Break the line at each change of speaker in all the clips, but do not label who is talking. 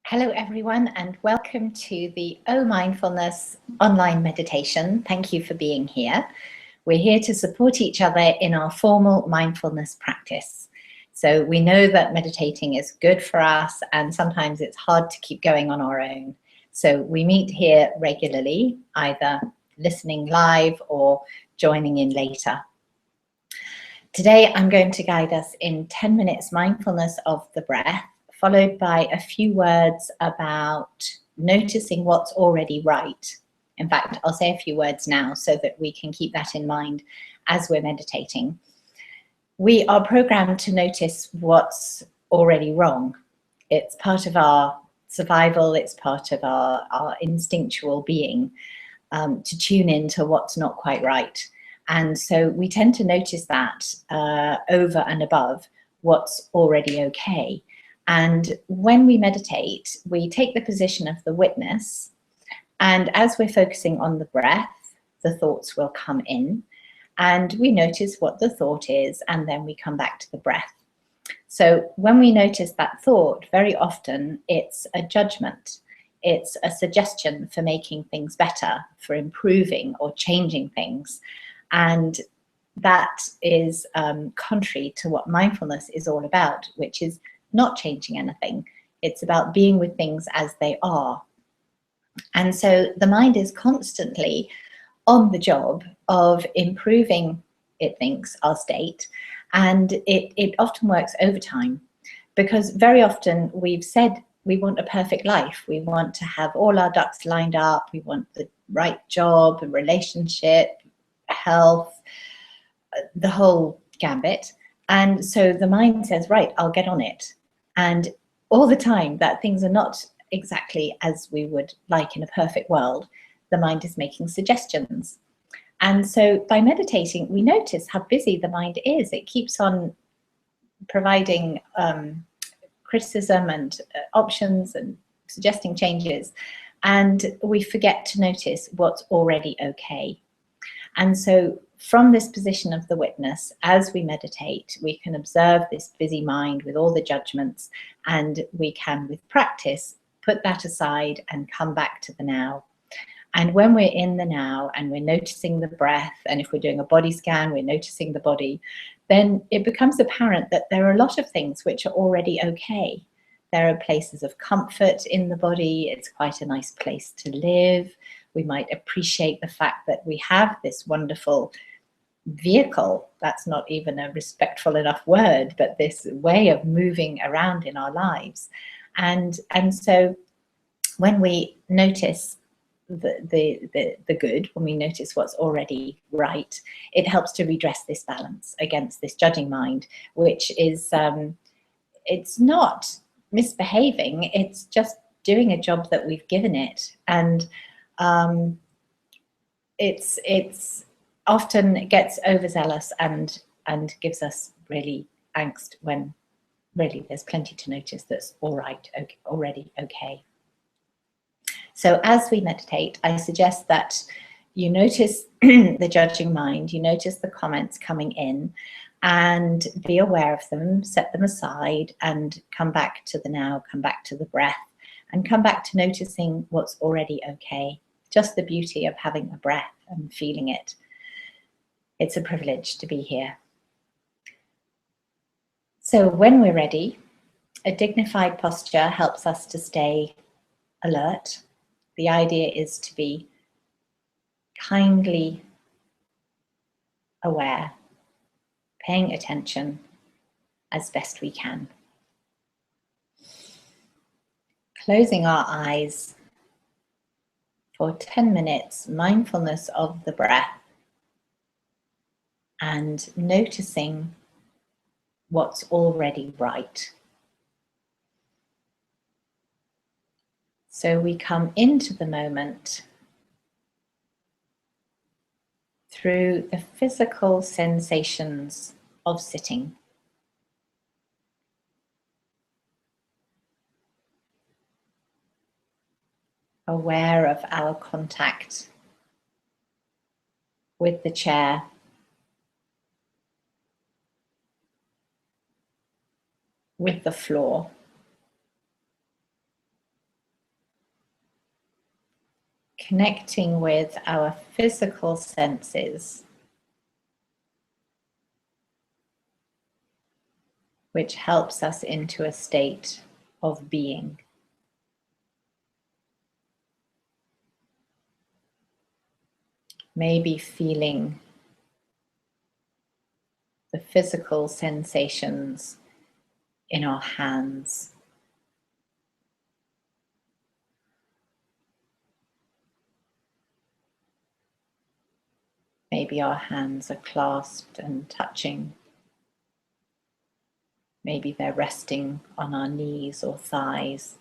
Hello everyone and welcome to the OMindfulness online meditation. Thank you for being here. We're here to support each other in our formal mindfulness practice. So we know that meditating is good for us and sometimes it's hard to keep going on our own. So we meet here regularly, either listening live or joining in later. Today I'm going to guide us in 10 minutes mindfulness of the breath, followed by a few words about noticing what's already right. In fact, I'll say a few words now so that we can keep that in mind as we're meditating. We are programmed to notice what's already wrong. It's part of our survival, it's part of our instinctual being to tune into what's not quite right. And so we tend to notice that over and above what's already okay. And when we meditate, we take the position of the witness, and as we're focusing on the breath, the thoughts will come in, and we notice what the thought is, and then we come back to the breath. So when we notice that thought, very often it's a judgment. It's a suggestion for making things better, for improving or changing things. And that is contrary to what mindfulness is all about, which is not changing anything. It's about being with things as they are. And so the mind is constantly on the job of improving, it thinks, our state, and it often works overtime, because very often we've said we want a perfect life. We want to have all our ducks lined up. We want the right job, a relationship, health, the whole gambit. And so the mind says, right, I'll get on it. And all the time that things are not exactly as we would like in a perfect world, the mind is making suggestions. And so by meditating, we notice how busy the mind is. It keeps on providing criticism and options and suggesting changes. And we forget to notice what's already okay. And so from this position of the witness, as we meditate, we can observe this busy mind with all the judgments, and we can, with practice, put that aside and come back to the now. And when we're in the now and we're noticing the breath, and if we're doing a body scan, we're noticing the body, then it becomes apparent that there are a lot of things which are already okay. There are places of comfort in the body. It's quite a nice place to live. We might appreciate the fact that we have this wonderful vehicle, that's not even a respectful enough word, but this way of moving around in our lives. And so when we notice the good, when we notice what's already right, it helps to redress this balance against this judging mind, which is, it's not misbehaving, it's just doing a job that we've given it. And it's often gets overzealous and gives us really angst when really there's plenty to notice that's all right, okay, already okay. So as we meditate, I suggest that you notice the judging mind, you notice the comments coming in, and be aware of them, set them aside, and come back to the now, come back to the breath, and come back to noticing what's already okay. Just the beauty of having a breath and feeling it. It's a privilege to be here. So when we're ready, a dignified posture helps us to stay alert. The idea is to be kindly aware, paying attention as best we can. Closing our eyes for 10 minutes, mindfulness of the breath, and noticing what's already right. So we come into the moment through the physical sensations of sitting. Aware of our contact with the chair, with the floor. connecting with our physical senses, which helps us into a state of being. Maybe feeling the physical sensations in our hands. Maybe our hands are clasped and touching. Maybe they're resting on our knees or thighs.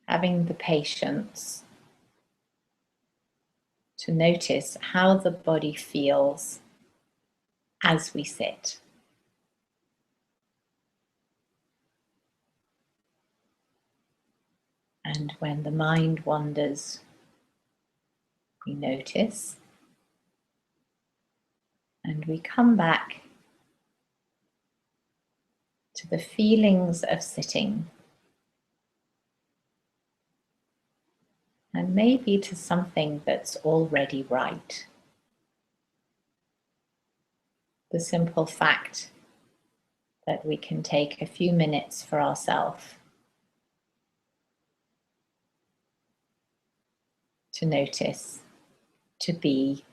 Having the patience to notice how the body feels as we sit. And when the mind wanders, we notice and we come back to the feelings of sitting, and maybe to something that's already right. The simple fact that we can take a few minutes for ourselves to notice, to be,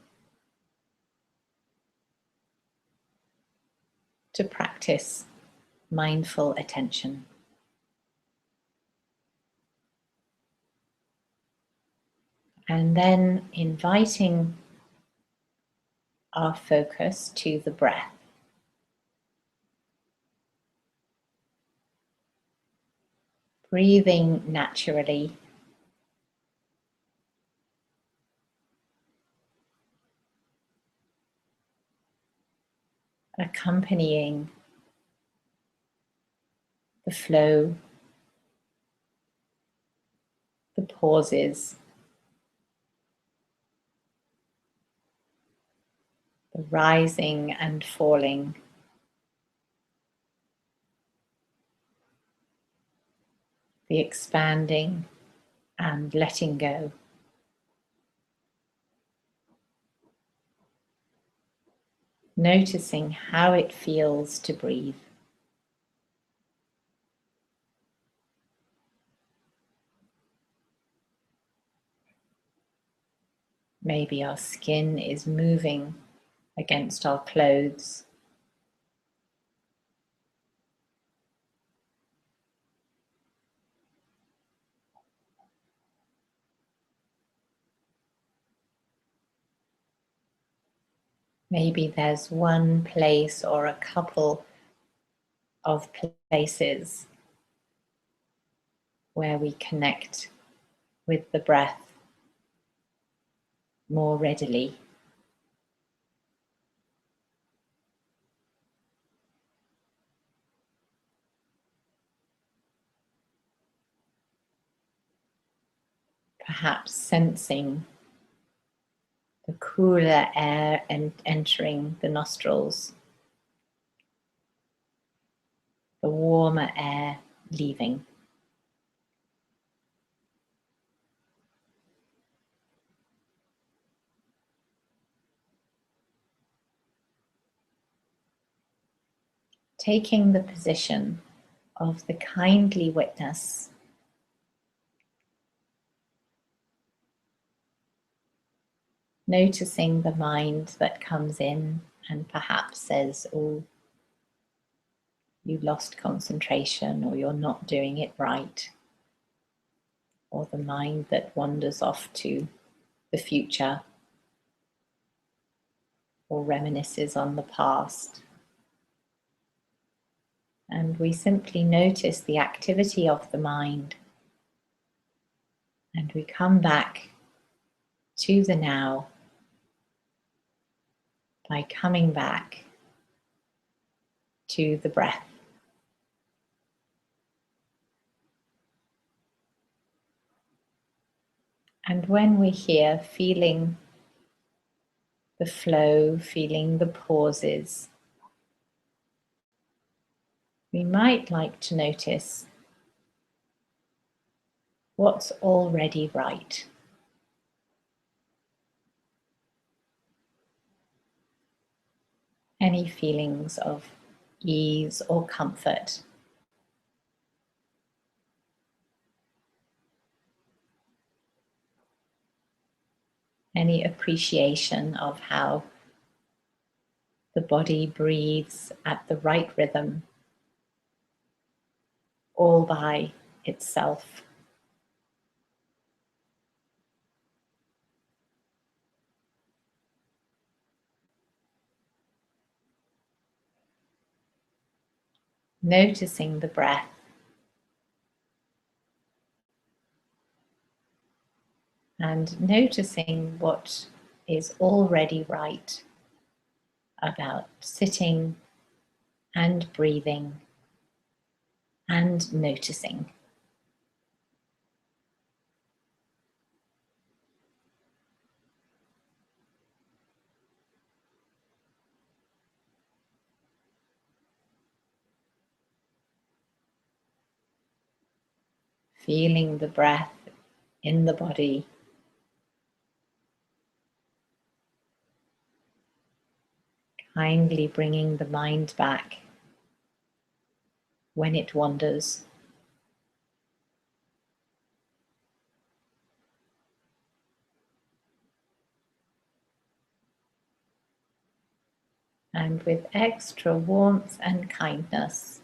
to practice mindful attention. And then inviting our focus to the breath. Breathing naturally, accompanying the flow, the pauses, the rising and falling, the expanding and letting go. Noticing how it feels to breathe. Maybe our skin is moving against our clothes. Maybe there's one place or a couple of places where we connect with the breath more readily. Perhaps sensing the cooler air entering the nostrils, the warmer air leaving. Taking the position of the kindly witness, noticing the mind that comes in and perhaps says, "Oh, you lost concentration," or "you're not doing it right," or the mind that wanders off to the future or reminisces on the past. And we simply notice the activity of the mind, and we come back to the now by coming back to the breath. And when we're here, feeling the flow, feeling the pauses, we might like to notice what's already right. Any feelings of ease or comfort. Any appreciation of how the body breathes at the right rhythm, all by itself. Noticing the breath, and noticing what is already right about sitting and breathing and noticing. Feeling the breath in the body, kindly bringing the mind back when it wanders. And with extra warmth and kindness,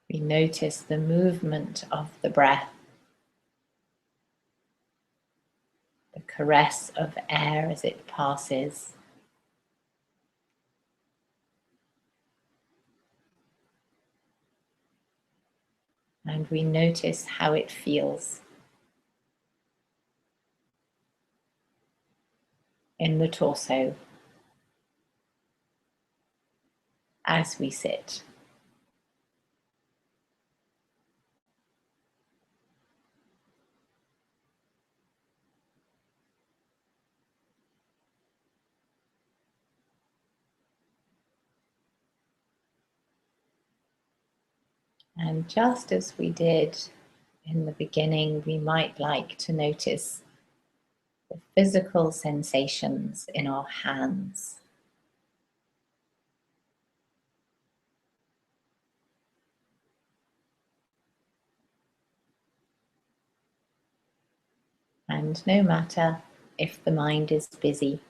we notice the movement of the breath, the caress of air as it passes. And we notice how it feels in the torso as we sit. And just as we did in the beginning, we might like to notice the physical sensations in our hands. And no matter if the mind is busy,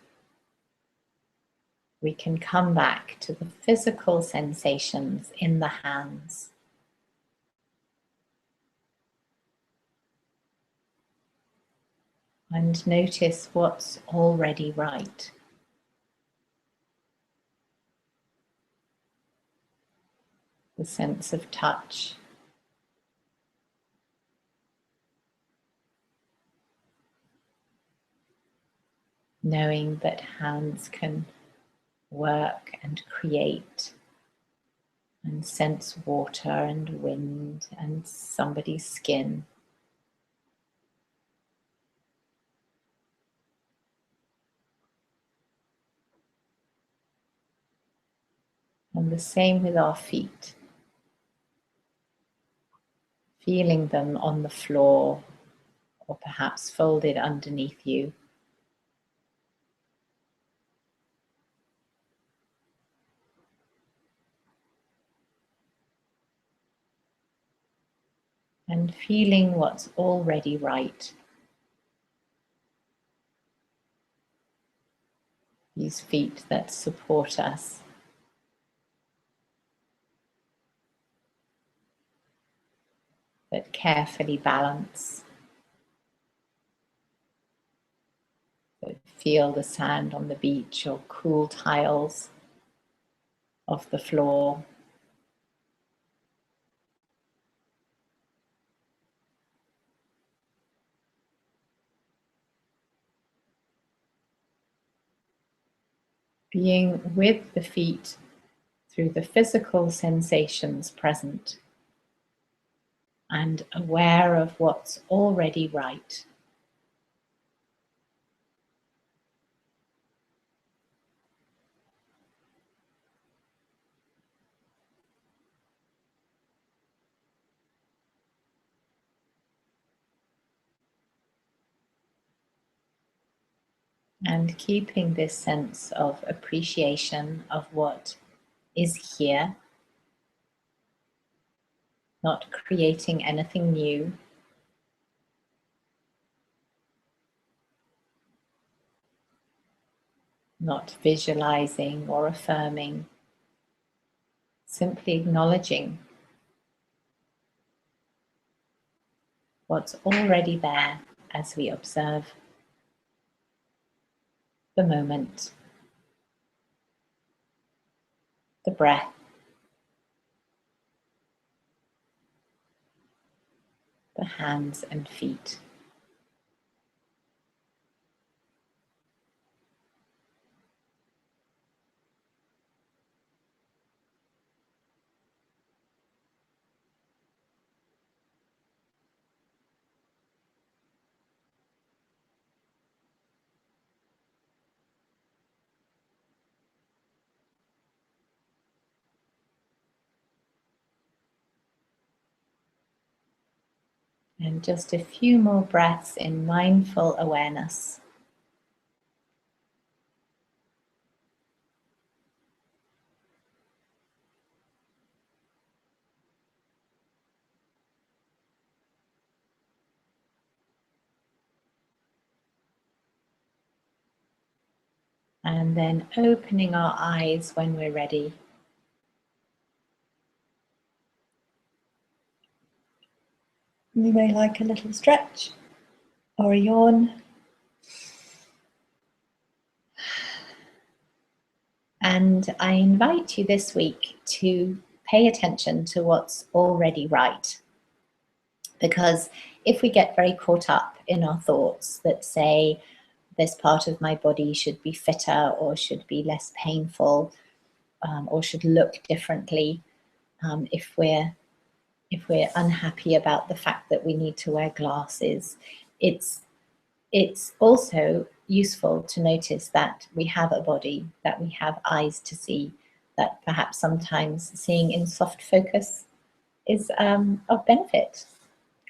we can come back to the physical sensations in the hands. And notice what's already right. The sense of touch, knowing that hands can work and create and sense water and wind and somebody's skin. And the same with our feet, feeling them on the floor or perhaps folded underneath you. And feeling what's already right. These feet that support us. That carefully balance. That feel the sand on the beach or cool tiles of the floor. Being with the feet through the physical sensations present and aware of what's already right. And keeping this sense of appreciation of what is here, not creating anything new. Not visualizing or affirming, simply acknowledging what's already there as we observe the moment, the breath, the hands and feet. And just a few more breaths in mindful awareness. And then opening our eyes when we're ready. You may like a little stretch or a yawn. And I invite you this week to pay attention to what's already right. Because if we get very caught up in our thoughts that say, this part of my body should be fitter or should be less painful or should look differently, if we're unhappy about the fact that we need to wear glasses, it's also useful to notice that we have a body, that we have eyes to see, that perhaps sometimes seeing in soft focus is of benefit.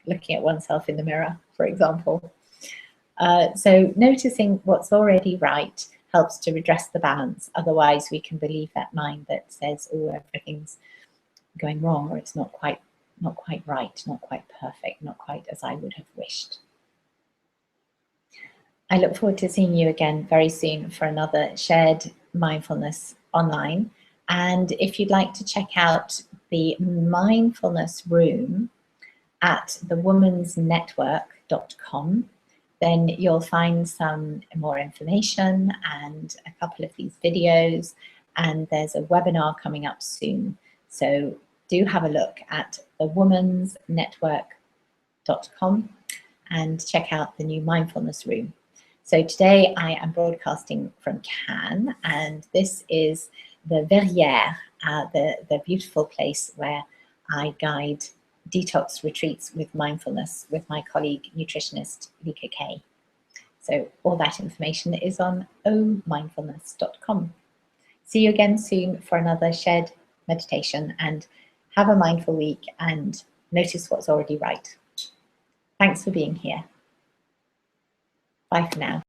Looking at oneself in the mirror, for example. So noticing what's already right helps to redress the balance. Otherwise, we can believe that mind that says, "Oh, everything's going wrong," or "It's not quite right, not quite perfect, not quite as I would have wished." I look forward to seeing you again very soon for another shared mindfulness online. And if you'd like to check out the mindfulness room at thewomensnetwork.com, then you'll find some more information and a couple of these videos, and there's a webinar coming up soon. So do have a look at thewomensnetwork.com and check out the new mindfulness room. So today I am broadcasting from Cannes, and this is the Verrières, the beautiful place where I guide detox retreats with mindfulness with my colleague, nutritionist Lika Kay. So all that information is on OMindfulness.com. See you again soon for another shared meditation, and have a mindful week and notice what's already right. Thanks for being here. Bye for now.